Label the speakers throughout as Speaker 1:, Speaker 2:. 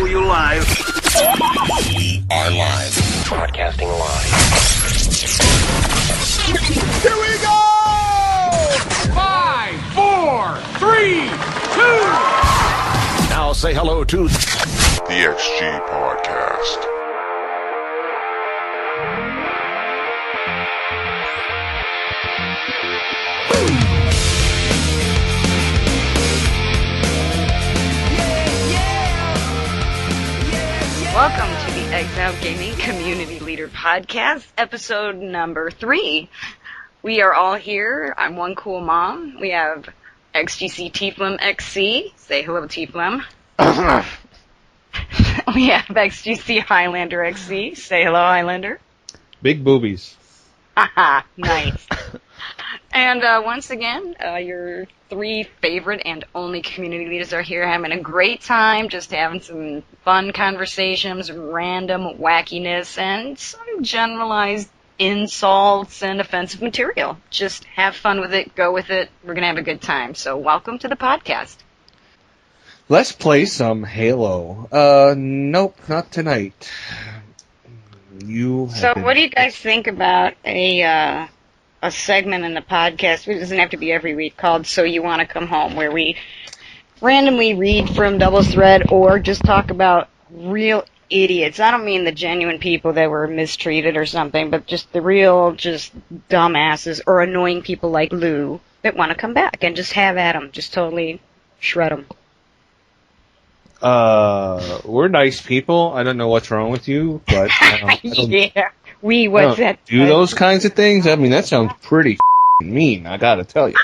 Speaker 1: you live.
Speaker 2: We are live. Broadcasting live.
Speaker 3: Here we go! 5, 4, 3, 2.
Speaker 1: Now say hello to
Speaker 4: the XG Podcast.
Speaker 5: Welcome to the Xiled Gaming Community Leader Podcast, episode number 3. We are all here. I'm one cool mom. We have XGC TFLEM XC. Say hello, TFLEM. We have XGC HYLANDER XC. Say hello, Highlander.
Speaker 6: Big boobies.
Speaker 5: Haha, nice. And once again, your 3 favorite and only community leaders are here having a great time, just having some fun conversations, random wackiness, and some generalized insults and offensive material. Just have fun with it, go with it. We're going to have a good time. So welcome to the podcast.
Speaker 6: Let's play some Halo. Nope, not tonight.
Speaker 5: So what do you guys think about a segment in the podcast? It doesn't have to be every week, called So You Want to Come Home, where we randomly read from Double Thread or just talk about real idiots. I don't mean the genuine people that were mistreated or something, but just the real, just dumbasses or annoying people like Lou that want to come back and just have at them. Just totally shred them.
Speaker 6: We're nice people. I don't know what's wrong with you, but
Speaker 5: yeah. What's that?
Speaker 6: Do those kinds of things? I mean, that sounds pretty mean, I gotta tell you.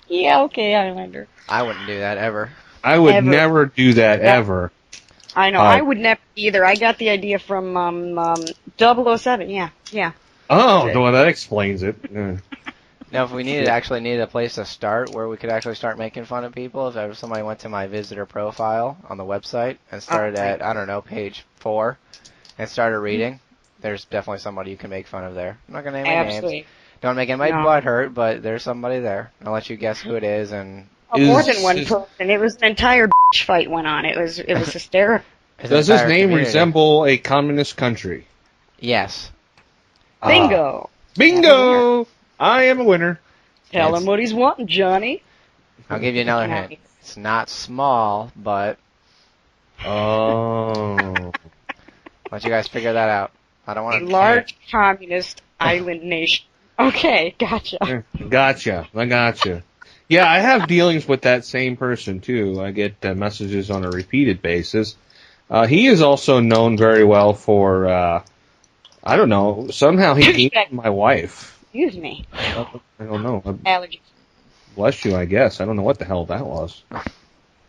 Speaker 5: Yeah, okay, Highlander.
Speaker 7: I wouldn't do that ever.
Speaker 6: I would never do that, ever.
Speaker 5: I know, I would never either. I got the idea from 007, yeah.
Speaker 6: Oh, well, that explains it.
Speaker 7: Now, if we actually needed a place to start where we could actually start making fun of people, if ever somebody went to my visitor profile on the website and started at, I don't know, page 4 and started reading, there's definitely somebody you can make fun of there. I'm not going to name any names. Don't make anybody butt hurt, but there's somebody there. I'll let you guess who it is. And
Speaker 5: more than one person. It was an entire bitch fight went on. It was hysterical.
Speaker 6: Does his name resemble a communist country?
Speaker 7: Yes.
Speaker 5: Bingo!
Speaker 6: Bingo! I am a winner.
Speaker 5: Tell him what he's wanting, Johnny.
Speaker 7: I'll give you another hint. It's not small, but...
Speaker 6: Oh.
Speaker 7: Let you guys figure that out. I don't want to...
Speaker 5: A large communist island nation. Okay, gotcha.
Speaker 6: I gotcha. Yeah, I have dealings with that same person, too. I get messages on a repeated basis. He is also known very well for, I don't know, somehow he gave my wife.
Speaker 5: Excuse me.
Speaker 6: I don't know.
Speaker 5: Allergies.
Speaker 6: Bless you, I guess. I don't know what the hell that was.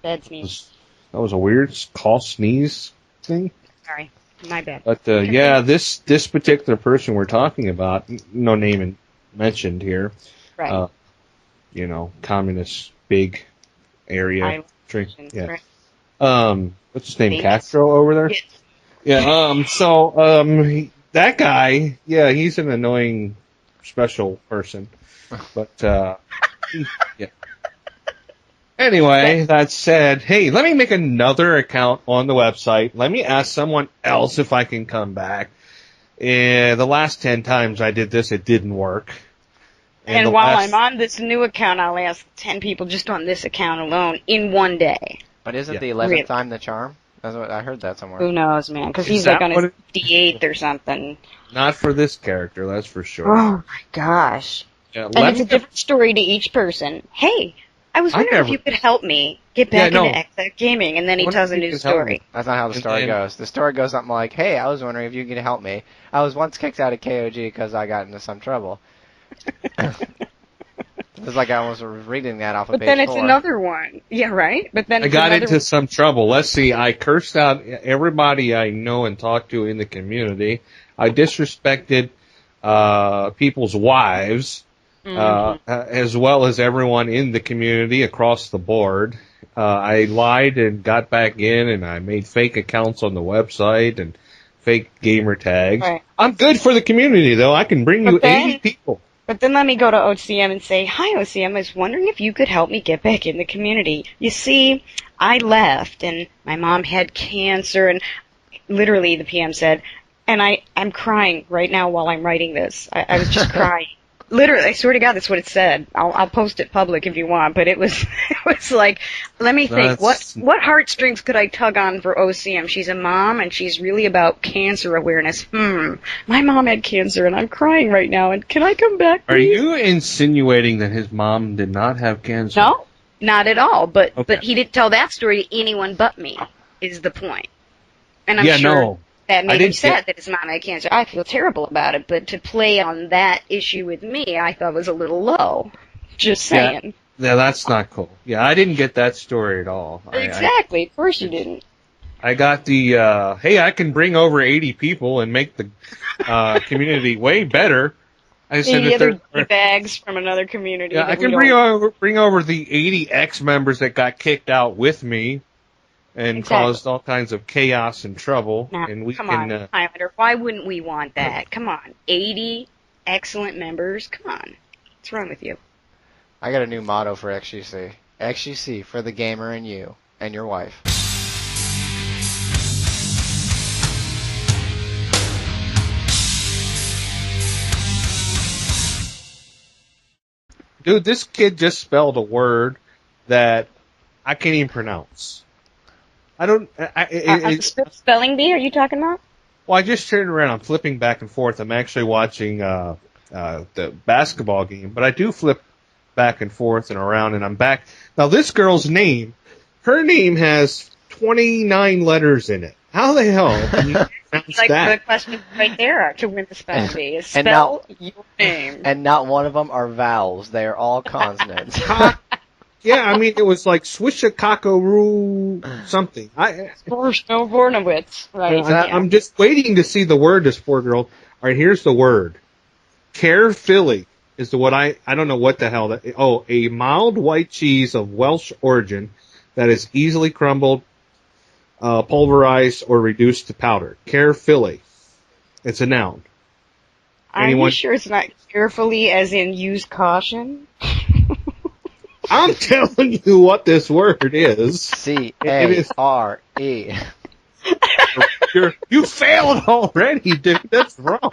Speaker 5: Bad sneeze.
Speaker 6: That was a weird cough sneeze thing.
Speaker 5: Sorry. My bad.
Speaker 6: But, yeah, this particular person we're talking about, no name mentioned here,
Speaker 5: Right.
Speaker 6: Communist big area. Yeah.
Speaker 5: Right.
Speaker 6: What's his name? Castro over there?
Speaker 5: Yes.
Speaker 6: Yeah, that guy, yeah, he's an annoying special person. But, yeah. Anyway, that said, hey, let me make another account on the website. Let me ask someone else if I can come back. The last 10 times I did this, it didn't work.
Speaker 5: And while I'm on this new account, I'll ask 10 people just on this account alone in one day.
Speaker 7: But isn't the 11th time the charm? That's what I heard that somewhere.
Speaker 5: Who knows, man? Because he's like on his 58th or something.
Speaker 6: Not for this character, that's for sure.
Speaker 5: Oh my gosh.
Speaker 6: Yeah,
Speaker 5: and it's a different story to each person. Hey, I was wondering if you could help me get back into XGC Gaming, and then he tells a new story.
Speaker 7: That's not how the story goes. The story goes something like, hey, I was wondering if you could help me. I was once kicked out of KOG because I got into some trouble. It's like I was reading that off of page 4.
Speaker 5: But then it's another one. Yeah, right? But then
Speaker 6: I got into some trouble. Let's see. I cursed out everybody I know and talk to in the community. I disrespected people's wives, as well as everyone in the community across the board. I lied and got back in, and I made fake accounts on the website and fake gamer tags. Right. I'm good for the community, though. I can bring you 80 people.
Speaker 5: But then let me go to OCM and say, hi, OCM, I was wondering if you could help me get back in the community. You see, I left, and my mom had cancer, and literally the PM said, and I'm crying right now while I'm writing this. I was just crying. Literally, I swear to God, that's what it said. I'll post it public if you want, but it was like, let me think, what heartstrings could I tug on for OCM? She's a mom, and she's really about cancer awareness. My mom had cancer, and I'm crying right now, and can I come back, please?
Speaker 6: Are you insinuating that his mom did not have cancer?
Speaker 5: No, not at all, but
Speaker 6: Okay.
Speaker 5: but he didn't tell that story to anyone but me, is the point. And I'm
Speaker 6: Yeah,
Speaker 5: sure
Speaker 6: no.
Speaker 5: that
Speaker 6: I
Speaker 5: made him
Speaker 6: didn't
Speaker 5: sad
Speaker 6: get-
Speaker 5: that his mom had cancer. I feel terrible about it, but to play on that issue with me, I thought was a little low. Just saying.
Speaker 6: Yeah, that's not cool. Yeah, I didn't get that story at all.
Speaker 5: Exactly. Of course you didn't.
Speaker 6: I got the, hey, I can bring over 80 people and make the community way better. I said
Speaker 5: 80
Speaker 6: that
Speaker 5: other bags from another community.
Speaker 6: yeah,
Speaker 5: that
Speaker 6: I
Speaker 5: we
Speaker 6: can bring over the 80 X members that got kicked out with me and
Speaker 5: Exactly.
Speaker 6: caused all kinds of chaos and trouble.
Speaker 5: Now,
Speaker 6: And we
Speaker 5: come
Speaker 6: can,
Speaker 5: on, Highlander. Why wouldn't we want that? Come on. 80 excellent members. Come on. What's wrong with you?
Speaker 7: I got a new motto for XGC. XGC for the gamer and you and your wife.
Speaker 6: dude, this kid just spelled a word that I can't even pronounce. I don't.
Speaker 5: Spelling bee, are you talking about?
Speaker 6: Well, I just turned around. I'm flipping back and forth. I'm actually watching the basketball game, but I do flip back and forth and around, and I'm back. Now, this girl's name, her name has 29 letters in it. How the hell can you pronounce
Speaker 5: Like
Speaker 6: that?
Speaker 5: the question right there to win the spelling bee is
Speaker 7: And
Speaker 5: spell your name.
Speaker 7: And not one of them are vowels. They are all consonants.
Speaker 6: Yeah, I mean, it was like Swisha-Cockaroo something.
Speaker 5: Bornowitz, right?
Speaker 6: I'm just waiting to see the word, this poor girl. All right, here's the word. Carefully is the what I don't know what the hell that. Oh, a mild white cheese of Welsh origin that is easily crumbled, pulverized, or reduced to powder. Carefully. It's a noun.
Speaker 5: Are you sure it's not carefully as in use caution?
Speaker 6: I'm telling you what this word is.
Speaker 7: C-A-R-E.
Speaker 6: You failed already, dude. That's wrong.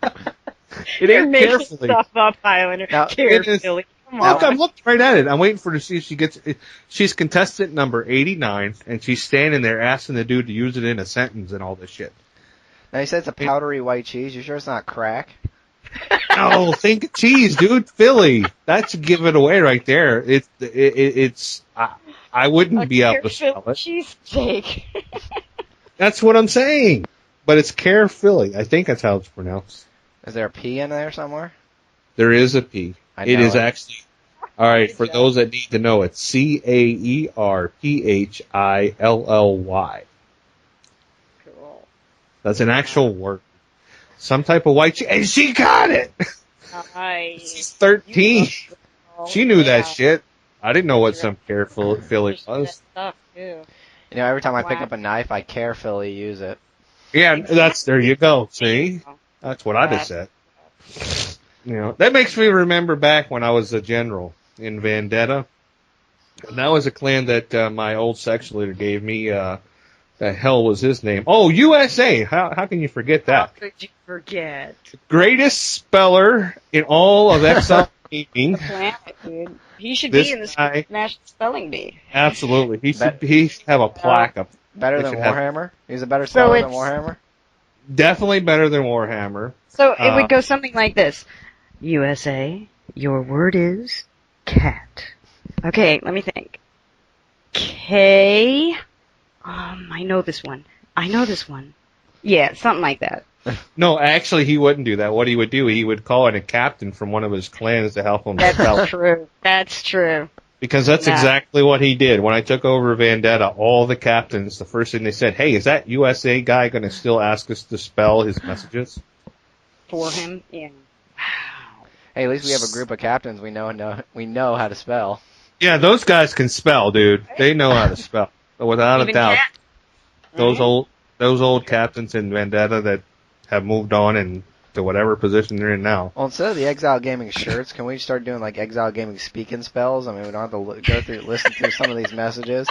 Speaker 6: It
Speaker 5: You're
Speaker 6: ain't
Speaker 5: making
Speaker 6: carefully.
Speaker 5: stuff up, Highlander.
Speaker 7: Now,
Speaker 5: Carefully. Come on.
Speaker 6: Look, I'm looking right at it. I'm waiting for her to see if she gets it. She's contestant number 89, and she's standing there asking the dude to use it in a sentence and all this shit.
Speaker 7: Now you said it's a powdery white cheese. You sure it's not crack?
Speaker 6: No, think of cheese, dude. Philly. That's give it away right there. It's. I wouldn't be able to spell it.
Speaker 5: Cheesesteak.
Speaker 6: That's what I'm saying. But it's Care Philly. I think that's how it's pronounced.
Speaker 7: Is there a P in there somewhere?
Speaker 6: There is a P.
Speaker 7: I
Speaker 6: It
Speaker 7: know
Speaker 6: is
Speaker 7: it.
Speaker 6: actually. All right, for those that need to know, it's CAERPHILLY.
Speaker 5: Cool.
Speaker 6: That's an actual word. Some type of white cheese. And she got it!
Speaker 5: Nice.
Speaker 6: She's 13. She knew that
Speaker 5: Yeah.
Speaker 6: shit. I didn't know what some careful Philly was.
Speaker 5: Stuff too.
Speaker 7: You know, every time I pick
Speaker 5: Wow.
Speaker 7: up a knife, I carefully use it.
Speaker 6: Yeah, there you go. See? That's what I just said. You know, that makes me remember back when I was a general in Vendetta. And that was a clan that my old section leader gave me. The hell was his name? Oh, USA! How can you forget
Speaker 5: How
Speaker 6: that?
Speaker 5: could you forget?
Speaker 6: Greatest speller in all of XL Gaming.
Speaker 5: The planet, dude. He should
Speaker 6: This
Speaker 5: be in the
Speaker 6: guy-
Speaker 5: National Spelling Bee.
Speaker 6: Absolutely. He should have a plaque up.
Speaker 7: Better
Speaker 6: They
Speaker 7: than
Speaker 6: should have-
Speaker 7: Warhammer? He's a better
Speaker 5: So
Speaker 7: speller than
Speaker 5: it's-
Speaker 7: Warhammer?
Speaker 6: Definitely better than Warhammer.
Speaker 5: So it would go something like this. USA, your word is cat. Okay, let me think. K. I know this one. Yeah, something like that.
Speaker 6: No, actually, he wouldn't do that. What he would do, he would call in a captain from one of his clans to help him spell
Speaker 5: That's
Speaker 6: it.
Speaker 5: true. That's true.
Speaker 6: Because that's
Speaker 5: Yeah.
Speaker 6: exactly what he did. When I took over Vendetta, all the captains, the first thing they said, hey, is that USA guy going to still ask us to spell his messages?
Speaker 5: For him, yeah.
Speaker 7: Hey, at least we have a group of captains we know how to spell.
Speaker 6: Yeah, those guys can spell, dude. They know how to spell. But without
Speaker 5: Even
Speaker 6: a doubt,
Speaker 5: cat.
Speaker 6: those old captains in Vendetta that have moved on and to whatever position they're in now.
Speaker 7: Well, instead of the Xiled Gaming shirts, can we start doing like Xiled Gaming speaking spells? I mean, we don't have to listen through some of these messages.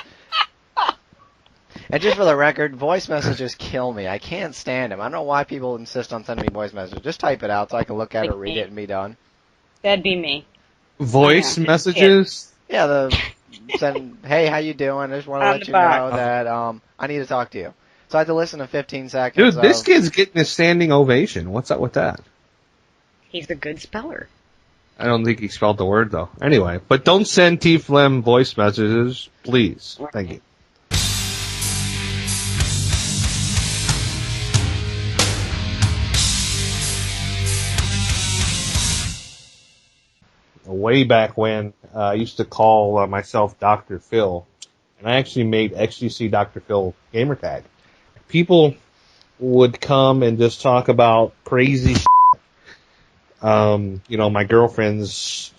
Speaker 7: And just for the record, voice messages kill me. I can't stand them. I don't know why people insist on sending me voice messages. Just type it out so I can look at it, read it, and be done.
Speaker 5: That'd be me.
Speaker 6: Voice messages?
Speaker 7: Yeah, hey, how you doing? I just want to let you know that I need to talk to you. So I had to listen to 15 seconds.
Speaker 6: Dude, this kid's getting a standing ovation. What's up with that?
Speaker 5: He's a good speller.
Speaker 6: I don't think he spelled the word, though. Anyway, but don't send TFLEM voice messages, please. Thank you. Way back when, I used to call myself Dr. Phil, and I actually made XGC Dr. Phil gamertag. People would come and just talk about crazy shit. My girlfriend's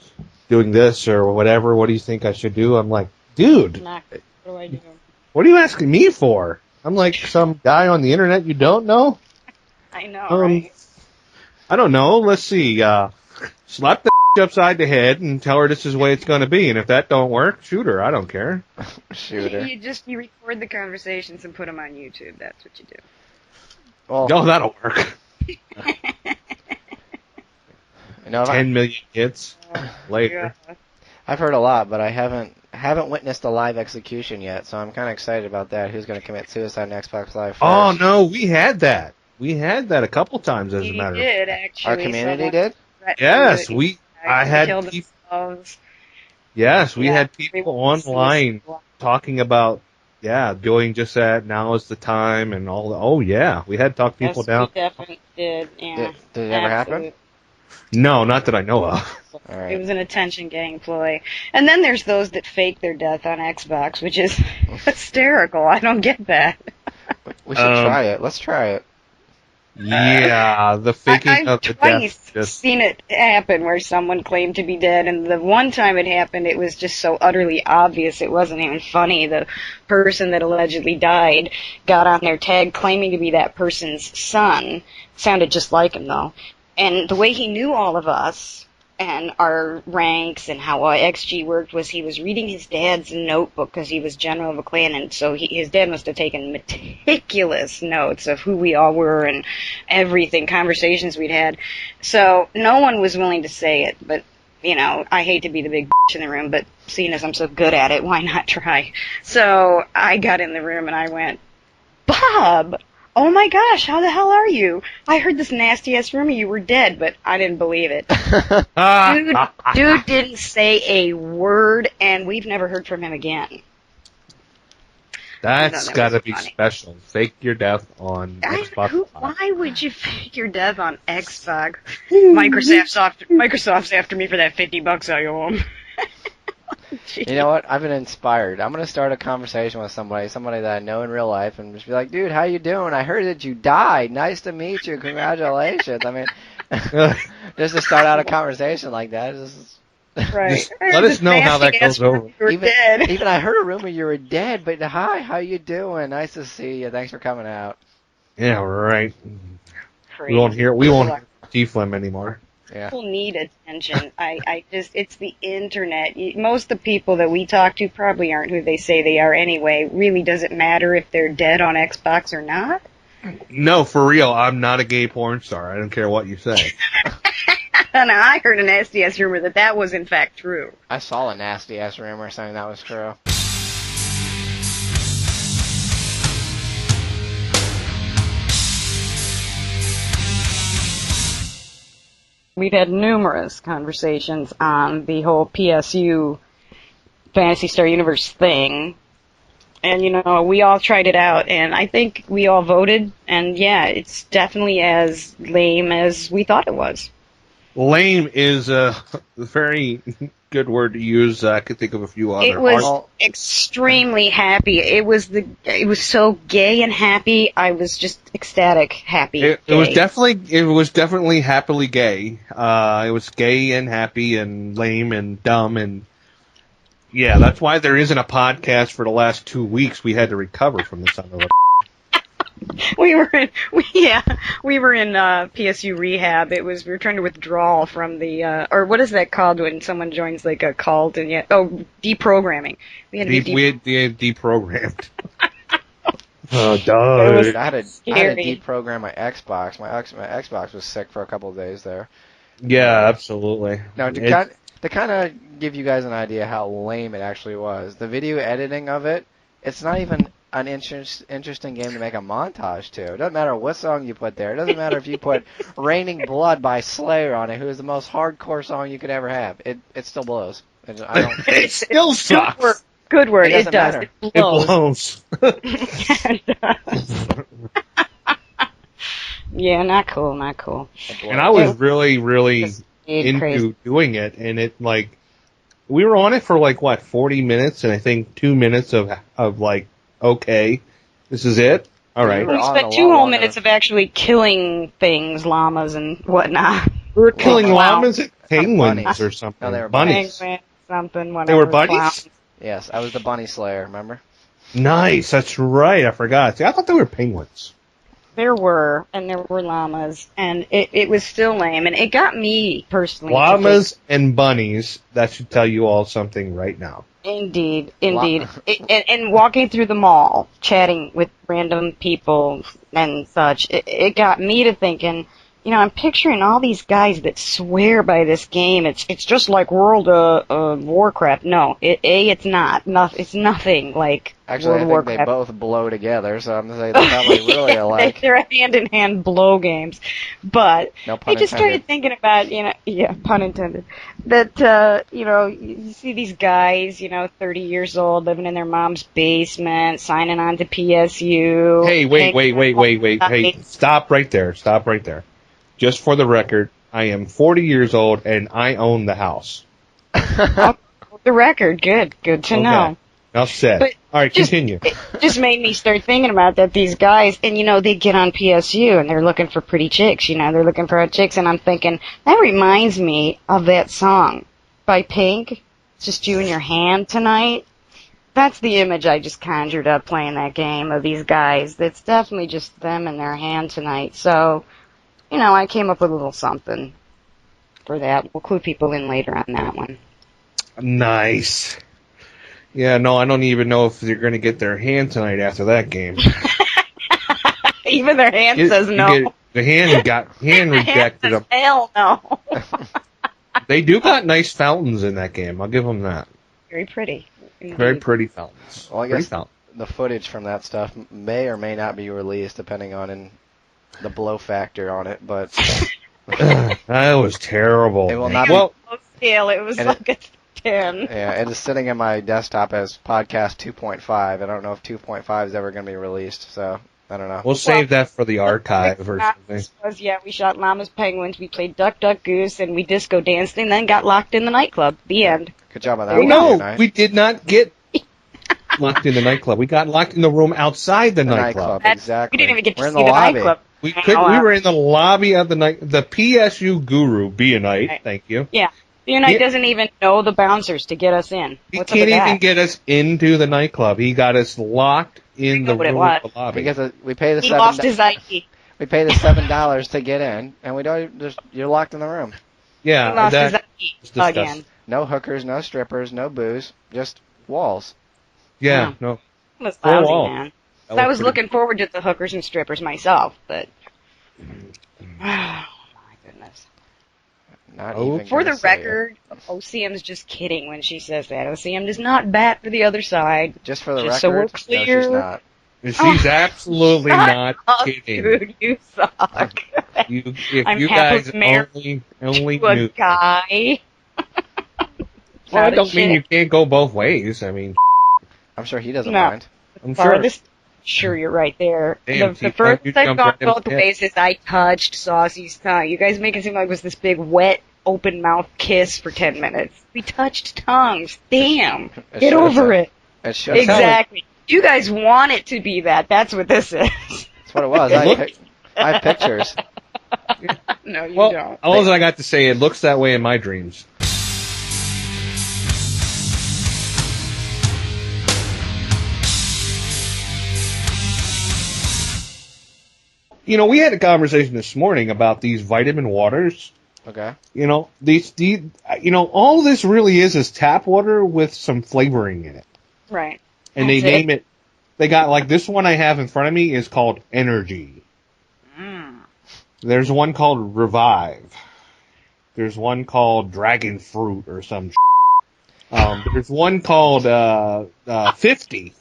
Speaker 6: doing this or whatever. What do you think I should do? I'm like, dude,
Speaker 5: What do I do?
Speaker 6: what are you asking me for? I'm like some guy on the internet you don't know?
Speaker 5: I know, right?
Speaker 6: I don't know. Let's see. Slap the upside the head and tell her this is the way it's going to be. And if that don't work, shoot her. I don't care.
Speaker 7: Shoot her.
Speaker 5: You record the conversations and put them on YouTube. That's what you do.
Speaker 7: Well,
Speaker 6: No, that'll work. 10 million hits later.
Speaker 5: Yeah.
Speaker 7: I've heard a lot, but I haven't witnessed a live execution yet, so I'm kind of excited about that. Who's going to commit suicide on Xbox Live first?
Speaker 6: Oh, no, we had that. We had that a couple times, as a matter of fact.
Speaker 5: did, actually.
Speaker 7: Our community did?
Speaker 6: Yes, I had
Speaker 5: killed
Speaker 6: people.
Speaker 5: themselves.
Speaker 6: Yes, we
Speaker 5: Yeah,
Speaker 6: had people online talking about, doing just that. Now is the time and all. Oh, yeah, we had talked people down.
Speaker 5: We definitely did. Yeah.
Speaker 7: Did it ever happen?
Speaker 6: No, not that I know of.
Speaker 7: All right.
Speaker 5: It was an attention-getting ploy. And then there's those that fake their death on Xbox, which is hysterical. I don't get that.
Speaker 7: We should try it. Let's try it.
Speaker 6: Yeah, the faking
Speaker 5: I've
Speaker 6: of the
Speaker 5: twice
Speaker 6: death. Just,
Speaker 5: seen it happen where someone claimed to be dead, and the one time it happened, it was just so utterly obvious it wasn't even funny. The person that allegedly died got on their tag claiming to be that person's son. Sounded just like him, though. And the way he knew all of us and our ranks and how XG worked was he was reading his dad's notebook because he was general of a clan, and so his dad must have taken meticulous notes of who we all were and everything, conversations we'd had. So no one was willing to say it, but, I hate to be the big bitch in the room, but seeing as I'm so good at it, why not try? So I got in the room and I went, Bob! Oh my gosh, how the hell are you? I heard this nasty-ass rumor you were dead, but I didn't believe it. Dude didn't say a word, and we've never heard from him again.
Speaker 6: that's
Speaker 5: that
Speaker 6: got to
Speaker 5: was
Speaker 6: be
Speaker 5: funny.
Speaker 6: special. Fake your death on Xbox.
Speaker 5: Why would you fake your death on Xbox? Microsoft's after me for that $50 I owe them.
Speaker 7: You know what? I've been inspired. I'm going to start a conversation with somebody that I know in real life, and just be like, dude, how you doing? I heard that you died. Nice to meet you. Congratulations. I mean, just to start out a conversation like that.
Speaker 5: Right.
Speaker 6: Let us know how that goes over.
Speaker 7: Even I heard a rumor you were dead, but hi, how you doing? Nice to see you. Thanks for coming out.
Speaker 6: Yeah, right.
Speaker 5: Crazy.
Speaker 6: We won't hear TFLEM anymore.
Speaker 7: Yeah.
Speaker 5: People need attention. It's the internet. Most of the people that we talk to probably aren't who they say they are anyway. Really, does it matter if they're dead on Xbox or not?
Speaker 6: No, for real, I'm not a gay porn star. I don't care what you say.
Speaker 5: And I heard a nasty-ass rumor that was in fact true.
Speaker 7: I saw a nasty-ass rumor saying that was true.
Speaker 5: We've had numerous conversations on the whole PSU Fantasy Star Universe thing. And, we all tried it out, and I think we all voted, and yeah, it's definitely as lame as we thought it was.
Speaker 6: Lame is a very good word to use. I could think of a few other.
Speaker 5: It was extremely happy. It was so gay and happy. I was just ecstatic, happy.
Speaker 6: It was definitely happily gay. It was gay and happy and lame and dumb, and yeah, that's why there isn't a podcast for the last 2 weeks. We had to recover from the son of a.
Speaker 5: we were in PSU rehab. We were trying to withdraw from the or what is that called when someone joins like a cult and deprogramming. We had to be
Speaker 6: deprogrammed. Oh,
Speaker 5: It
Speaker 6: dog.
Speaker 5: was
Speaker 7: I had to
Speaker 5: scary.
Speaker 7: deprogram my Xbox. My Xbox was sick for a couple of days there.
Speaker 6: Yeah, absolutely.
Speaker 7: Now, to kind of give you guys an idea how lame it actually was, the video editing of it, it's not even an interesting game to make a montage to. It doesn't matter what song you put there. It doesn't matter if you put Raining Blood by Slayer on it, who is the most hardcore song you could ever have. It still blows.
Speaker 6: It still sucks.
Speaker 5: Good word.
Speaker 7: It
Speaker 5: It
Speaker 7: doesn't
Speaker 5: does.
Speaker 7: matter.
Speaker 5: It
Speaker 6: It
Speaker 5: blows.
Speaker 6: blows.
Speaker 5: It does. Yeah, not cool. Not cool.
Speaker 6: And I was really, really
Speaker 5: It's
Speaker 6: into
Speaker 5: crazy.
Speaker 6: doing it, and it like we were on it for like 40 minutes, and I think 2 minutes of like, okay, this is it. All right,
Speaker 7: We were
Speaker 5: We
Speaker 7: on
Speaker 5: spent
Speaker 7: a
Speaker 5: 2
Speaker 7: lot
Speaker 5: whole
Speaker 7: longer.
Speaker 5: minutes of actually killing things, llamas and whatnot.
Speaker 6: we were killing
Speaker 5: Wow.
Speaker 6: llamas and penguins
Speaker 7: bunnies.
Speaker 6: or something.
Speaker 7: No, they were
Speaker 6: bunnies.
Speaker 5: Penguin, something, whatever.
Speaker 6: They were bunnies?
Speaker 5: clowns.
Speaker 7: Yes, I was the Bunny Slayer, remember?
Speaker 6: Nice, that's right. I forgot. See, I thought they were penguins.
Speaker 5: There were llamas, and it was still lame, and it got me personally. to
Speaker 6: Llamas and bunnies. That should tell you all something right now.
Speaker 5: Indeed. And walking through the mall, chatting with random people and such, it got me to thinking, I'm picturing all these guys that swear by this game. It's just like World of Warcraft. No, it's not. It's nothing like
Speaker 7: Actually,
Speaker 5: World
Speaker 7: I
Speaker 5: of
Speaker 7: think they
Speaker 5: Warcraft.
Speaker 7: both blow together, so I'm going to say they're probably really alike.
Speaker 5: They're hand-in-hand blow games. But
Speaker 7: No pun
Speaker 5: I just
Speaker 7: intended.
Speaker 5: started thinking about, yeah, pun intended, that, you see these guys, 30 years old, living in their mom's basement, signing on to PSU.
Speaker 6: Hey, wait. Hey, stop right there. Stop right there. Just for the record, I am 40 years old and I own the house.
Speaker 5: The record, good to know.
Speaker 6: Enough said.
Speaker 5: But
Speaker 6: All right, continue.
Speaker 5: It just made me start thinking about that these guys, and they get on PSU and they're looking for pretty chicks, they're looking for hot chicks, and I'm thinking, that reminds me of that song by Pink, It's Just You and Your Hand Tonight. That's the image I just conjured up playing that game of these guys. It's definitely just them and their hand tonight. So, I came up with a little something for that. We'll clue people in later on that one.
Speaker 6: Nice. Yeah, no, I don't even know if they're going to get their hand tonight after that game.
Speaker 5: Even their hand says no.
Speaker 6: The hand rejected them.
Speaker 5: Hell no.
Speaker 6: They do got nice fountains in that game. I'll give them that.
Speaker 5: Very pretty.
Speaker 6: Very pretty fountains.
Speaker 7: Well, I
Speaker 6: Pretty
Speaker 7: guess
Speaker 6: fountains.
Speaker 7: the footage from that stuff may or may not be released, depending on the blow factor on it, but
Speaker 6: That was terrible.
Speaker 7: it will not
Speaker 6: Well,
Speaker 5: Low scale, it was
Speaker 7: And
Speaker 5: like a 10.
Speaker 7: Yeah, it is sitting in my desktop as podcast 2.5. I don't know if 2.5 is ever going to be released, so I don't know.
Speaker 6: we'll save that for the archive or something.
Speaker 5: We shot llamas, penguins, we played duck, duck, goose, and we disco danced, and then got locked in the nightclub. The end.
Speaker 7: Good job on that
Speaker 6: Oh,
Speaker 7: one.
Speaker 6: no,
Speaker 7: Nice.
Speaker 6: we did not get locked in the nightclub. We got locked in the room outside the nightclub.
Speaker 7: Exactly.
Speaker 5: We didn't even get to
Speaker 7: We're in
Speaker 5: see
Speaker 7: the
Speaker 5: the
Speaker 7: lobby.
Speaker 5: nightclub.
Speaker 6: We were in the lobby of the night. The PSU guru, be a night.
Speaker 5: Right.
Speaker 6: Thank you.
Speaker 5: Yeah. The night
Speaker 6: Yeah.
Speaker 5: doesn't even know the bouncers to get us in.
Speaker 6: He
Speaker 5: What's up
Speaker 6: can't
Speaker 5: with
Speaker 6: even
Speaker 5: that?
Speaker 6: get us into the nightclub. He got us locked in
Speaker 5: know
Speaker 6: the
Speaker 5: what it
Speaker 6: room
Speaker 5: was.
Speaker 6: of the lobby.
Speaker 7: Because we pay the
Speaker 5: He lost
Speaker 7: $7
Speaker 5: his ID.
Speaker 7: we pay the $7 to get in, and we don't just you're locked in the room.
Speaker 6: Yeah,
Speaker 5: He lost his
Speaker 6: that
Speaker 5: ID
Speaker 6: was disgusting.
Speaker 5: again.
Speaker 7: No hookers, no strippers, no booze, just walls.
Speaker 6: Yeah,
Speaker 5: Yeah.
Speaker 6: no.
Speaker 5: It was
Speaker 6: Full
Speaker 5: lousy,
Speaker 6: wall.
Speaker 5: man.
Speaker 6: That
Speaker 5: I
Speaker 6: was
Speaker 5: was
Speaker 6: pretty-
Speaker 5: looking forward to the hookers and strippers myself, but oh my goodness.
Speaker 7: Not
Speaker 6: Oh.
Speaker 7: even
Speaker 5: For
Speaker 7: gonna
Speaker 5: the
Speaker 7: say it.
Speaker 5: record, OCM's just kidding when she says that. OCM does not bat for the other side.
Speaker 7: Just for the
Speaker 5: just so
Speaker 7: record,
Speaker 5: we're
Speaker 7: no,
Speaker 5: clear.
Speaker 7: she's not.
Speaker 6: She's absolutely
Speaker 5: Shut
Speaker 6: not
Speaker 5: up,
Speaker 6: kidding.
Speaker 5: Dude, you suck.
Speaker 6: If
Speaker 5: I'm
Speaker 6: you
Speaker 5: happily
Speaker 6: guys
Speaker 5: married
Speaker 6: only
Speaker 5: To a
Speaker 6: knew.
Speaker 5: guy.
Speaker 6: Well,
Speaker 5: Not
Speaker 6: I
Speaker 5: a
Speaker 6: don't mean you
Speaker 5: chick.
Speaker 6: can't go both ways. I mean,
Speaker 7: I'm sure he doesn't
Speaker 5: No.
Speaker 7: mind.
Speaker 6: I'm sure.
Speaker 5: Farthest. Sure, you're right there.
Speaker 6: Damn,
Speaker 5: The
Speaker 6: T-Punk,
Speaker 5: first
Speaker 6: you
Speaker 5: I've
Speaker 6: jumped
Speaker 5: gone
Speaker 6: right in
Speaker 5: both
Speaker 6: his head.
Speaker 5: ways is I touched Saucy's tongue. You guys make it seem like it was this big, wet, open mouth kiss for 10 minutes. We touched tongues. Damn.
Speaker 7: It
Speaker 5: Get
Speaker 7: should have
Speaker 5: over
Speaker 7: been.
Speaker 5: it.
Speaker 7: It should have been.
Speaker 5: Exactly. You guys want it to be that. That's what this is.
Speaker 7: That's what it was. I have pictures.
Speaker 5: No, you
Speaker 6: Well,
Speaker 5: don't.
Speaker 6: all I got to say, it looks that way in my dreams. we had a conversation this morning about these vitamin waters.
Speaker 7: Okay.
Speaker 6: All this really is tap water with some flavoring in it.
Speaker 5: Right.
Speaker 6: And they name it. They got, like, this one I have in front of me is called Energy. There's one called Revive. There's one called Dragon Fruit or some there's one called 50.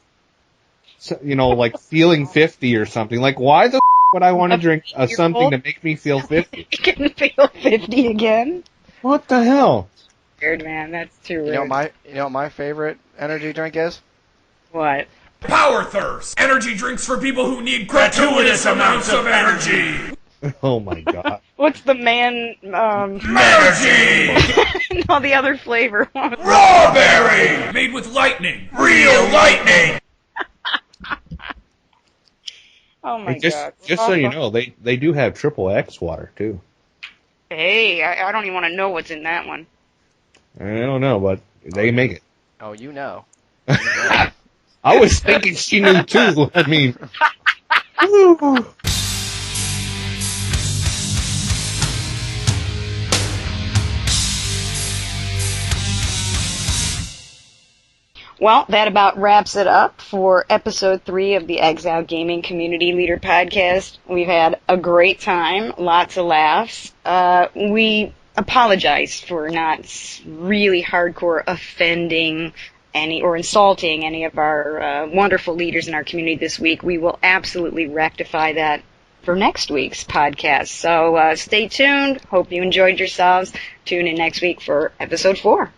Speaker 6: So, like feeling 50 or something. Like, why the would I want to drink something to make me feel 50?
Speaker 5: You can feel 50 again?
Speaker 6: What the hell?
Speaker 5: Weird, man. That's too weird.
Speaker 7: You know what my favorite energy drink is?
Speaker 5: What?
Speaker 3: Power Thirst. Energy drinks for people who need gratuitous amounts of energy.
Speaker 6: Oh my god.
Speaker 5: What's the man,
Speaker 3: Energy!
Speaker 5: no, the other flavor one.
Speaker 3: Raw berry! Made with lightning. Real lightning!
Speaker 5: Oh my
Speaker 6: just,
Speaker 5: god.
Speaker 6: Just so you know, they do have XXX water too.
Speaker 5: Hey, I don't even want to know what's in that one.
Speaker 6: I don't know, but they make it.
Speaker 7: Oh, you know.
Speaker 6: I was thinking she knew too. I mean.
Speaker 5: Well, that about wraps it up for episode 3 of the Xiled Gaming Community Leader Podcast. We've had a great time, lots of laughs. We apologize for not really hardcore offending any or insulting any of our wonderful leaders in our community this week. We will absolutely rectify that for next week's podcast. So stay tuned. Hope you enjoyed yourselves. Tune in next week for episode 4.